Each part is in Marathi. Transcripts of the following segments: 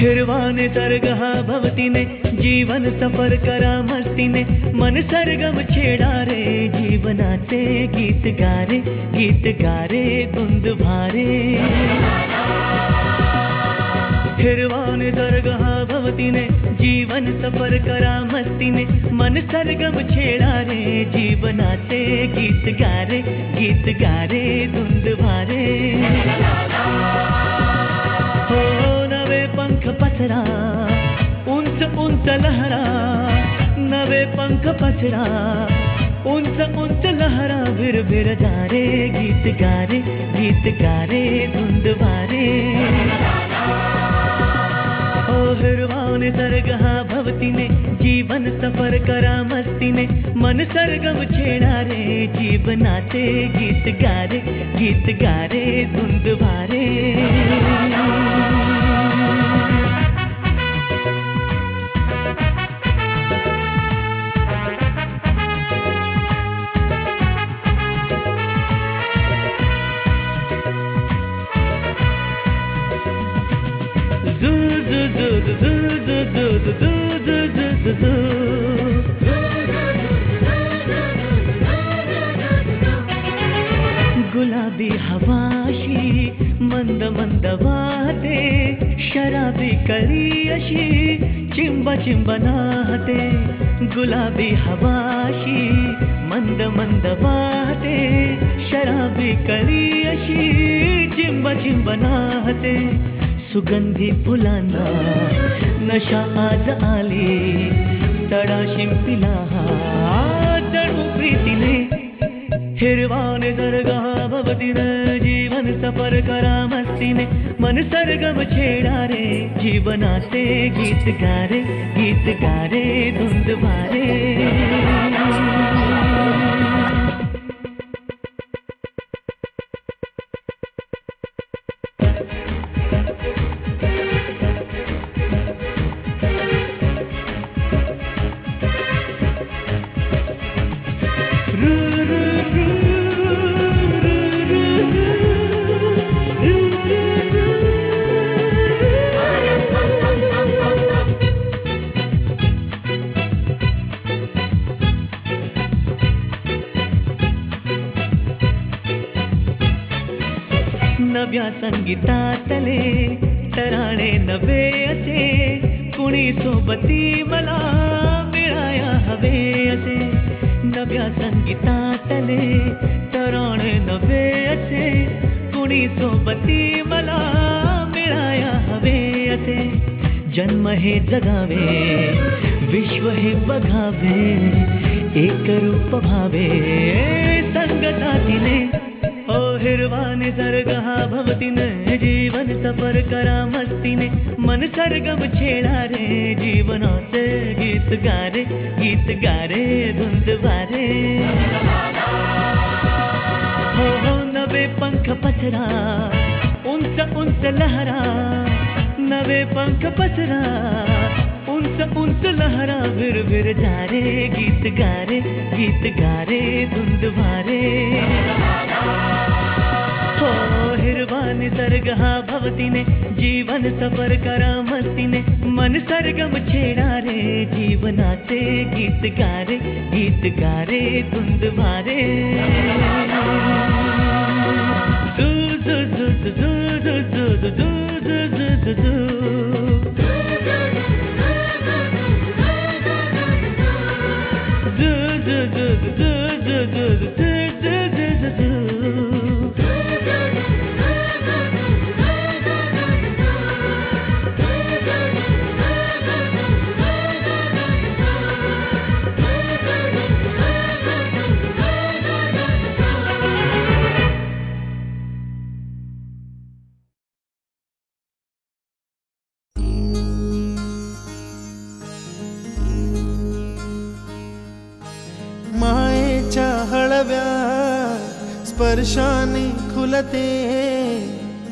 निर्वाणे सर्गः भवतिने जीवन सफर करा मस्तीने मन सरगम छेडा रे जीवनाचे गीत गारे धुंद भारे निर्वाणे सर्गः भवतिने जीवन सफर करा मस्तीने मन सरगम छेडा रे जीवनाचे गीत गारे धुंद भारे हो नवे पंख पसरा उंच उंच लहरा नवे पंख पसरा उंच लहरा भिर भिर जा रे गीत गारे धुंद भारे ओ हिरवाने सर्गः भवतिने जीवन सफर करा मस्तीने मन सरगम छेडा रे जीवनाचे गीत गारे धुंद भारे गुलाबी हवाशी मंद मंद वाहते शराबी कळी अशी चिंब चिंब नाहते गुलाबी हवाशी मंद मंद वाहते शराबी कळी अशी चिंब चिंब नाहते सुगंधी फुलांना नशा आज आली तडा शिंपिला जणू प्रीतीने हिरवाने सर्गः भवतिने जीवन सफर करा मस्तीने मन सरगम छेडा रे जीवनाचे गीत गारे धुंद भारे नव्या संगीतातले तराणे नवे असे कुणी सोबती मला मिळाया हवे असे नव्या संगीतातले तराणे नवे असे कुणी सोबती मला मिळाया हवे असे जन्म हे जगावे विश्व हे बघावे एक रूप भावे संगतातीने ओ हिरवाने सर्गः भवतिने जीवन सफर करा मस्तीने मन सरगम छेडा रे जीवनाचे गीत गारे धुंद भारे हो नवे पंख पसरा उंच लहरा नवे पंख पसरा उंच लहरा भिर भिर जा रे गीत गारे धुंद भारे हो हिरवाने सर्गः भवतिने जीवन सफर करा मस्तीने मन सरगम छेडा रे जीवनाचे गीत गारे धुंद भारे हळव्या स्पर्शाने खुलते,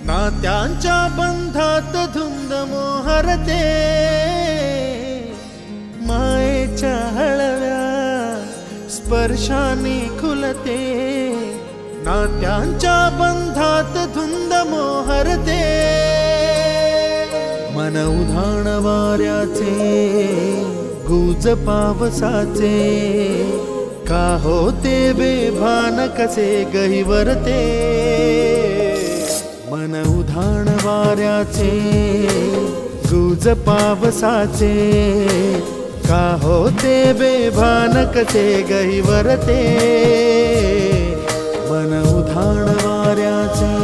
नात्यांच्या बंधात धुंद मोहरते, मायेच्या हळव्या स्पर्शाने खुलते, नात्यांच्या बंधात धुंद मोहरते, मन उधाण वाऱ्याचे गुज पावसाचे, का होते बेभान कसे गहिवरते, मन उधाण वाऱ्याचे गुज पावसाचे, का होते बेभान कसे गहिवरते, मन उधाण वाऱ्याचे।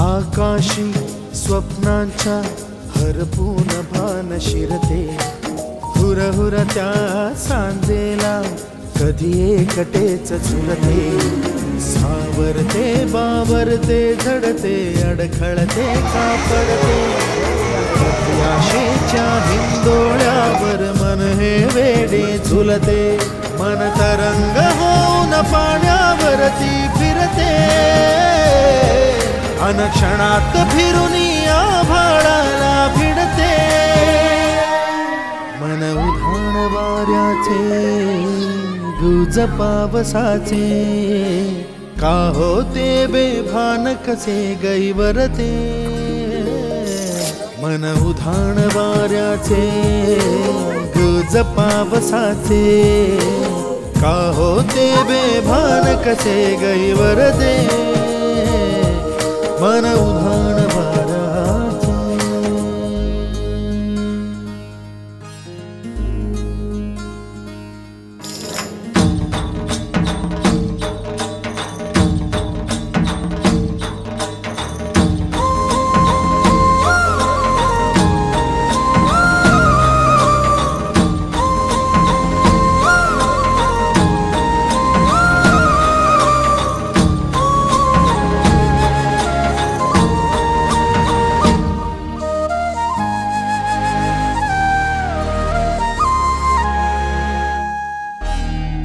आकाशी स्वप्नांच्या हरपून भान शिरते, हुरहुर त्या सांजेला कधी एकटेच झुलते, सावरते बावरते झडते अडखळते कापडते, आशेच्या हिंदोळ्यावर मन हे वेडे झुलते, मन तरंग होऊन पाण्यावरती फिरते, अनक्षणात फिरुनी आभाळाला भिडते, मन उधाण वाऱ्याचे गुज पावसाचे, का होते बेभान कसे गहिवरते, मन उधाण वाऱ्याचे गुज पावसाचे, का होते बेभान कसे गहिवरते, मन उधाण वाऱ्याचे।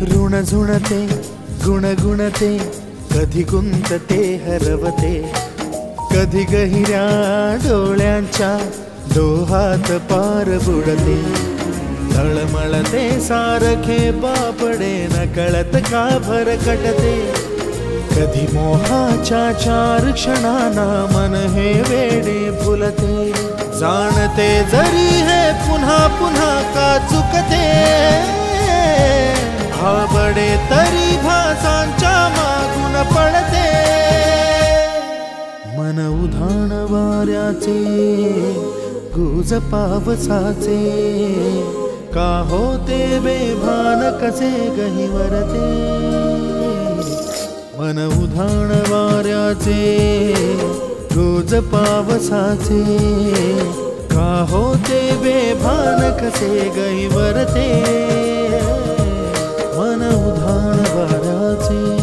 ऋण झुणते गुणगुणते, कधी गुंतते हरवते, कधी गहिऱ्या डोळ्यांच्या डोहात पार बुडते, तळमळते सारखे बापडे नकळत का भरकटते, कधी मोहाच्या चार क्षणांना मन हे वेडे फुलते, जाणते जरी हे पुन्हा पुन्हा का चुकते, भाबडे तरी भासांच्या मागून पडते, मन उधाण वाऱ्याचे गुज पावसाचे, का होते बेभान कसे गहिवरते, मन उधाण वाऱ्याचे गुज पावसाचे, का होते बेभान कसे गहिवरते, मन उधाण वाऱ्याचे।